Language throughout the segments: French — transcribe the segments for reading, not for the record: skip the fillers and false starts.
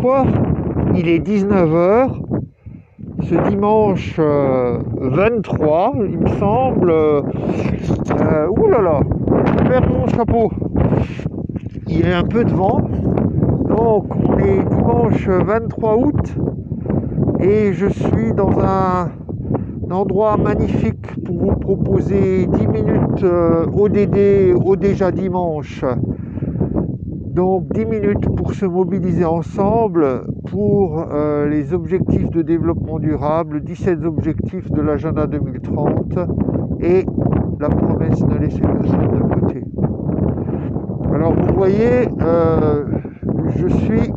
soir, il est 19 heures. Ce dimanche 23, il me semble. Ouh là là, je perds mon chapeau. Il y a un peu de vent. Donc on est dimanche 23 août et je suis dans un endroit magnifique pour vous proposer 10 minutes ODD au déjà dimanche. Donc 10 minutes pour se mobiliser ensemble pour les objectifs de développement durable, 17 objectifs de l'agenda 2030 et la promesse de ne laisser personne de côté. Alors vous voyez, je suis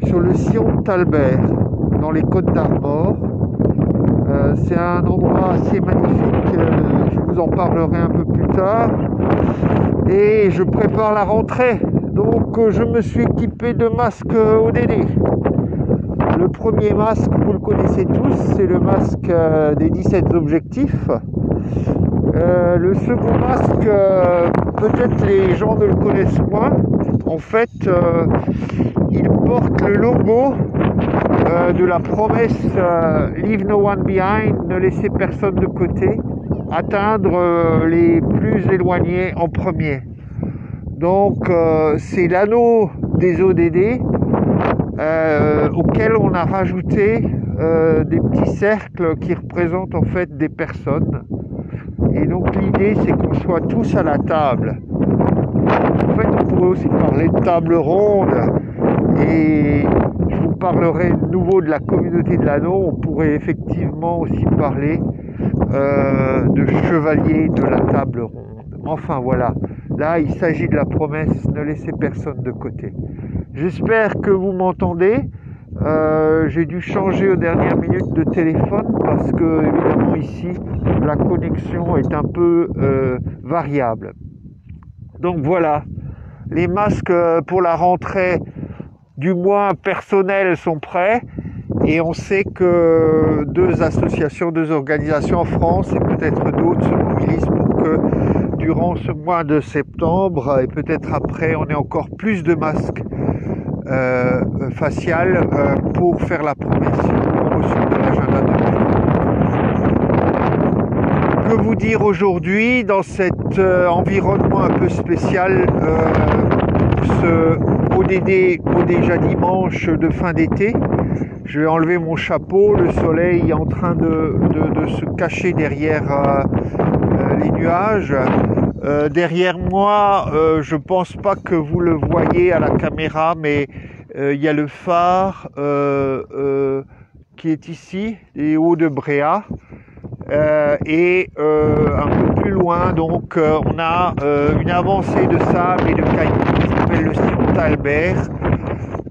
sur le sillon de Talbert, dans les Côtes d'Armor. C'est un endroit assez magnifique, je vous en parlerai un peu plus tard. Et je prépare la rentrée, donc je me suis équipé de masques ODD. Le premier masque, vous le connaissez tous, c'est le masque des 17 objectifs. Le second masque, peut-être les gens ne le connaissent moins. En fait, il porte le logo de la promesse Leave no one behind, ne laisser personne de côté, atteindre les plus éloignés en premier. Donc c'est l'anneau des ODD auquel on a rajouté des petits cercles qui représentent en fait des personnes. Et donc l'idée c'est qu'on soit tous à la table. En fait on pourrait aussi parler de table ronde et je vous parlerai de nouveau de la communauté de l'anneau. On pourrait effectivement aussi parler de chevalier de la table ronde. Enfin voilà, là il s'agit de la promesse, ne laissez personne de côté. J'espère que vous m'entendez. J'ai dû changer aux dernières minutes de téléphone parce que évidemment ici la connexion est un peu variable. Donc voilà, les masques pour la rentrée du mois personnel sont prêts et on sait que deux associations, deux organisations en France et peut-être d'autres se mobilisent pour que durant ce mois de septembre et peut-être après on ait encore plus de masques facial pour faire la promotion de l'agenda 2030. Que vous dire aujourd'hui dans cet environnement un peu spécial ce ODD au déjà dimanche de fin d'été. Je vais enlever mon chapeau, le soleil est en train de se cacher derrière les nuages. Derrière moi, je pense pas que vous le voyez à la caméra, mais il y a le phare qui est ici, les Hauts de Bréa, et un peu plus loin, donc on a une avancée de sable et de cailloux qui s'appelle le sillon Talbert,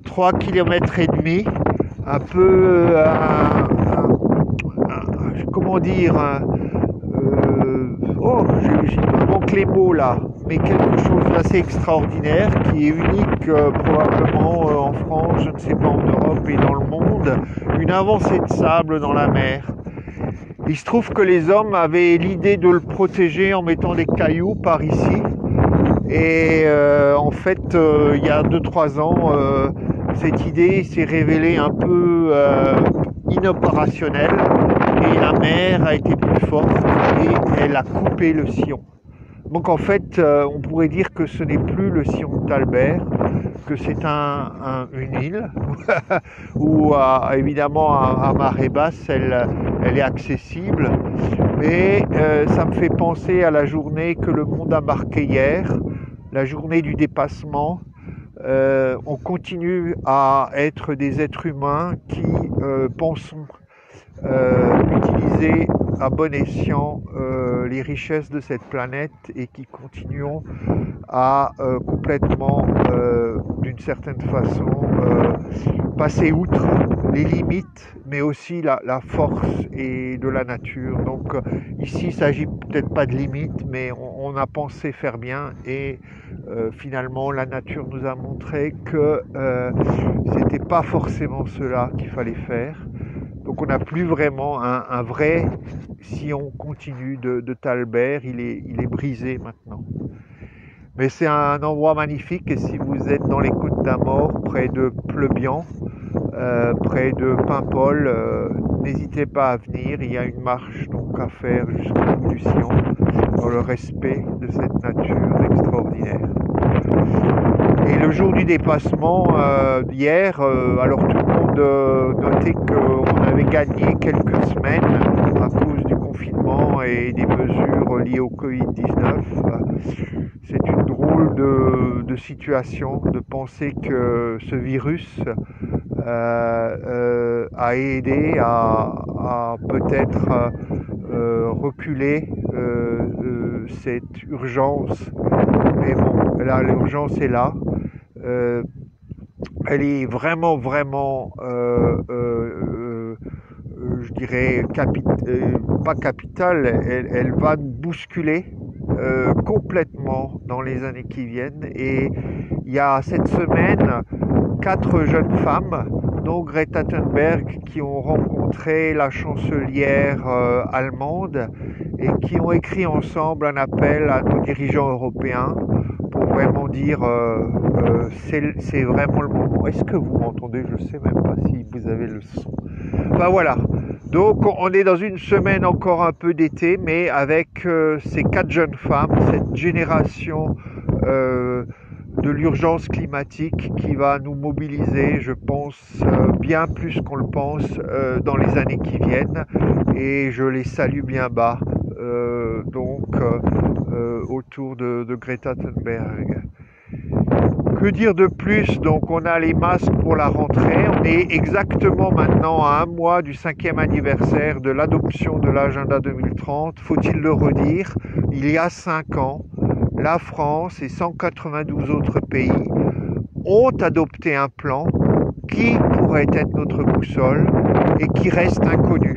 3 km et demi, un peu, comment dire, il manque les mots là, mais quelque chose d'assez extraordinaire qui est unique probablement en France, je ne sais pas en Europe et dans le monde, une avancée de sable dans la mer. Il se trouve que les hommes avaient l'idée de le protéger en mettant des cailloux par ici et en fait il y a 2-3 ans cette idée s'est révélée un peu inopérationnelle et la mer a été plus forte et elle a coupé le sillon. Donc en fait, on pourrait dire que ce n'est plus le sillon de Talbert, que c'est une île où évidemment à marée basse, elle est accessible. Mais ça me fait penser à la journée que le monde a marquée hier, la journée du dépassement. On continue à être des êtres humains qui pensons utiliser à bon escient les richesses de cette planète et qui continuons à complètement, d'une certaine façon, passer outre les limites, mais aussi la force et de la nature. Donc ici, il ne s'agit peut-être pas de limites, mais on a pensé faire bien et finalement, la nature nous a montré que c'était pas forcément cela qu'il fallait faire. Donc on n'a plus vraiment un vrai sillon continu de Talbert, il est brisé maintenant. Mais c'est un endroit magnifique et si vous êtes dans les Côtes d'Armor, près de Pleubian, près de Paimpol, n'hésitez pas à venir. Il y a une marche donc à faire jusqu'au bout du Sillon dans le respect de cette nature extraordinaire. Et le jour du dépassement, hier, alors tout le monde notait qu'on avait gagné quelques semaines à cause du confinement et des mesures liées au Covid-19. C'est une drôle de situation de penser que ce virus a aidé à peut-être reculer cette urgence. Mais bon, là, l'urgence est là. Elle est vraiment, je dirais, pas capitale, elle va nous bousculer complètement dans les années qui viennent. Et il y a cette semaine 4 jeunes femmes, dont Greta Thunberg, qui ont rencontré la chancelière allemande et qui ont écrit ensemble un appel à nos dirigeants européens pour vraiment dire c'est vraiment le moment. Est-ce que vous m'entendez? Je ne sais même pas si vous avez le son. Enfin voilà. Donc on est dans une semaine encore un peu d'été, mais avec ces 4 jeunes femmes, cette génération de l'urgence climatique qui va nous mobiliser, je pense, bien plus qu'on le pense dans les années qui viennent. Et je les salue bien bas, autour de Greta Thunberg. Que dire de plus? Donc on a les masques pour la rentrée. On est exactement maintenant à 1 mois du 5e anniversaire de l'adoption de l'agenda 2030. Faut-il le redire? Il y a 5 ans, la France et 192 autres pays ont adopté un plan qui pourrait être notre boussole et qui reste inconnu.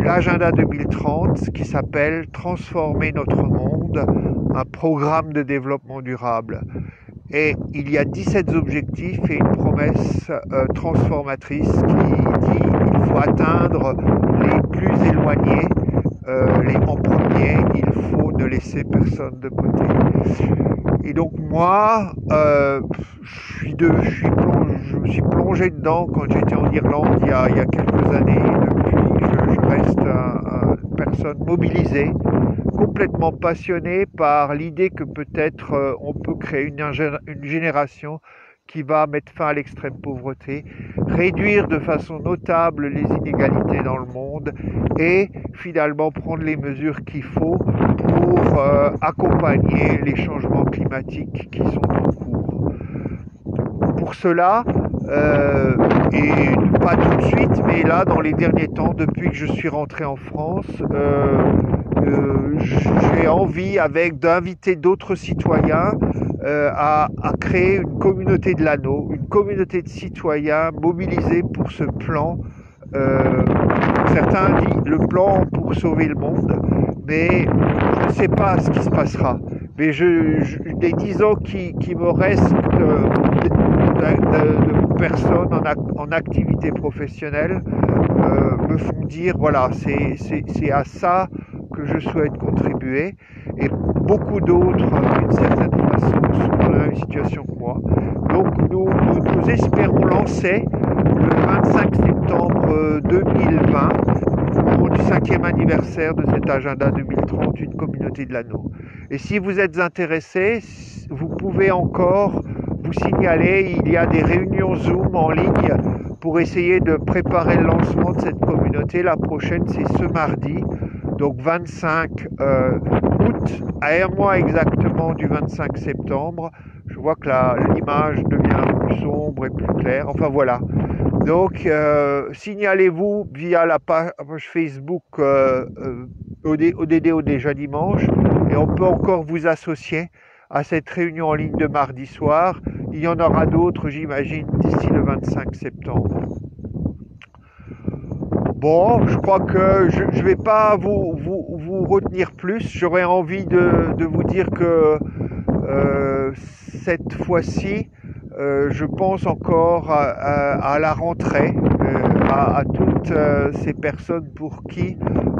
L'agenda 2030 qui s'appelle Transformer notre monde, un programme de développement durable. Et il y a 17 objectifs et une promesse transformatrice qui dit qu'il faut atteindre les plus éloignés, en premier, il faut ne laisser personne de côté. Et donc moi, je me suis plongé dedans quand j'étais en Irlande il y a quelques années. Depuis, je reste une personne mobilisée, complètement passionné par l'idée que peut-être on peut créer une génération qui va mettre fin à l'extrême pauvreté, réduire de façon notable les inégalités dans le monde et finalement prendre les mesures qu'il faut pour accompagner les changements climatiques qui sont en cours. Pour cela, et pas tout de suite, mais là dans les derniers temps, depuis que je suis rentré en France, j'ai envie d'inviter d'autres citoyens à créer une communauté de l'anneau, une communauté de citoyens mobilisés pour ce plan. Certains disent le plan pour sauver le monde, mais je ne sais pas ce qui se passera. Mais les 10 ans qui me restent de personnes en activité professionnelle me font dire voilà, c'est à ça que je souhaite contribuer, et beaucoup d'autres d'une certaine façon sont dans la même situation que moi. Donc nous espérons lancer le 25 septembre 2020, au moment du 5e anniversaire de cet agenda 2030, une communauté de l'anneau. Et si vous êtes intéressés, vous pouvez encore vous signaler, il y a des réunions Zoom en ligne pour essayer de préparer le lancement de cette communauté. La prochaine, c'est ce mardi, donc 25 août, à 1 mois exactement du 25 septembre. Je vois que l'image devient plus sombre et plus claire. Enfin voilà. Donc signalez-vous via la page Facebook ODD au déjà dimanche, et on peut encore vous associer à cette réunion en ligne de mardi soir. Il y en aura d'autres, j'imagine, d'ici le 25 septembre. Bon, je crois que je ne vais pas vous retenir plus. J'aurais envie de vous dire que cette fois-ci, Je pense encore à la rentrée, à toutes ces personnes pour qui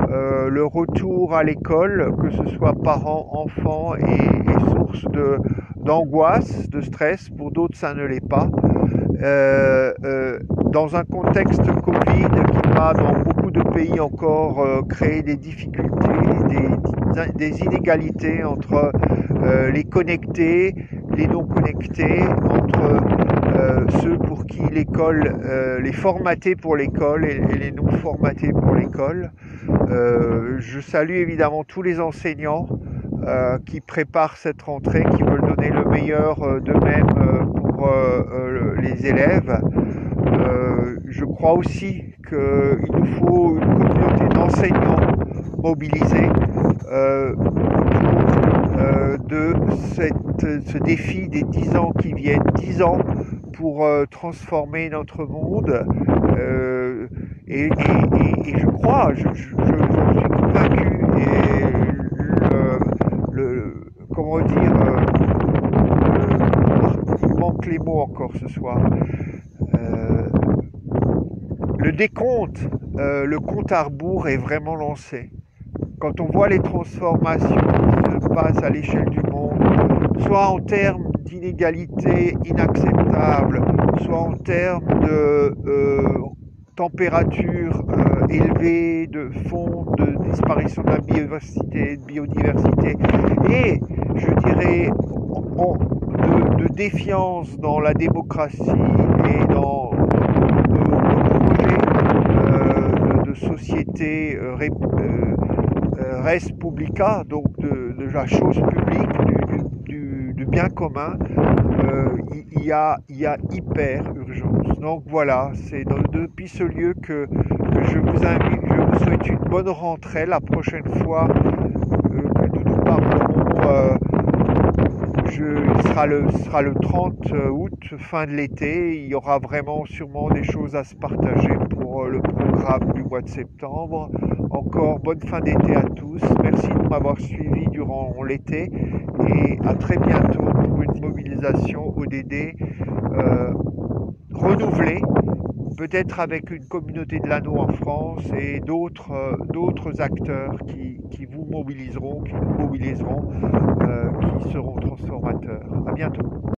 le retour à l'école, que ce soit parents, enfants, est source d'angoisse, de stress. Pour d'autres, ça ne l'est pas. Dans un contexte Covid qui va dans beaucoup de pays encore créer des difficultés, des inégalités entre les connectés, les non connectés, entre ceux pour qui l'école, les formatés pour l'école et les non formatés pour l'école. Je salue évidemment tous les enseignants qui préparent cette rentrée, qui veulent donner le meilleur d'eux-mêmes pour les élèves. Je crois aussi qu'il nous faut une communauté d'enseignants mobilisés autour de ce défi des 10 ans qui viennent, 10 ans pour transformer notre monde. Et je crois, j'en suis convaincu, et comment dire, il manque les mots encore ce soir. Le décompte, le compte à rebours est vraiment lancé. Quand on voit les transformations qui se passent à l'échelle du monde, soit en termes d'inégalités inacceptables, soit en termes de température élevée, de fonte, de disparition de la biodiversité, et je dirais de défiance dans la démocratie et dans nos projets de société res publica, donc de la chose publique, du bien commun, il y a hyper urgence. Donc voilà, c'est depuis ce lieu que je vous invite, je vous souhaite une bonne rentrée. La prochaine fois que nous parlerons, ce sera le 30 août, fin de l'été. Il y aura vraiment sûrement des choses à se partager pour le programme du mois de septembre. Encore bonne fin d'été à tous. Merci de m'avoir suivi durant l'été et à très bientôt pour une mobilisation ODD renouvelée, peut-être avec une communauté de l'anneau en France et d'autres acteurs qui vous mobiliseront, qui nous mobiliseront, qui seront transformateurs. À bientôt.